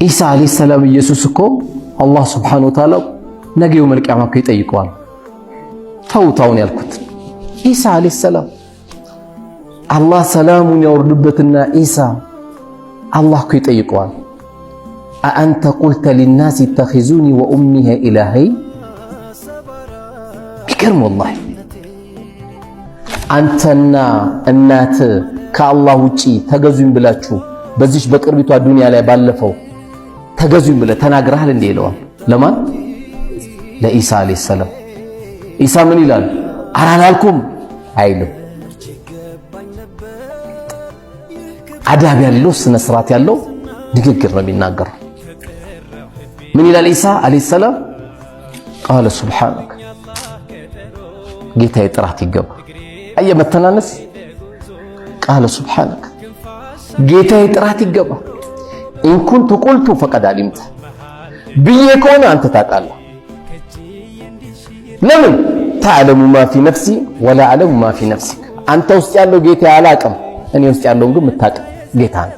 ኢሳ አለይሂ ሰላም ኢየሱስ እኮ አላህ ሱብሓነሁ ወተዓላ ነገ የውመል ቂያማ እኮ ይጠይቀዋል። ተውታውን ያልኩት ኢሳ አለይሂ ሰላም አላህ ሰላሙን ያወርድበትና ኢሳ አላህ እኮ ይጠይቀዋል። አአንተ ቁልተ ሊናስ ኢተኺዙኒ ወኡሚየ ኢላሀይን። ቢገርም ወላሂ አንተና እናት ከአላህ ውጪ ተገዙኝ ብላችሁ በዚች በቅርቢቷ ዱንያ ላይ ባለፈው ተገዙኝ ብለህ ተናግረሃል እንዴ ይለዋል። ለማን? ለኢሳ አለይሂ ሰላም። ኢሳ ምን ይላል? ኧረ አላልኩም አይልም። አዳብ ያለው ስነ ስርዓት ያለው ንግግር ነው የሚናገረው። ምን ይላል ኢሳ አለይሂ ሰላም? ቃለ ሱብሓነከ፣ ጌታዬ ጥራት ይገባ። አየህ መተናነስ። ቃለ ሱብሓነከ፣ ጌታዬ ጥራት ይገባ። ኢን ኩንቱ ቁልቱ ፈቀድ አሊምተ፣ ብዬ ከሆነ አንተ ታውቃለህ። ለምን? ተዕለሙ ማ ፊ ነፍሲ ወላ አዕለሙ ማ ፊ ነፍሲክ፣ አንተ ውስጥ ያለው ጌታ አላቅም፣ እኔ ውስጥ ያለውን ግን የምታውቅ ጌታ ነው።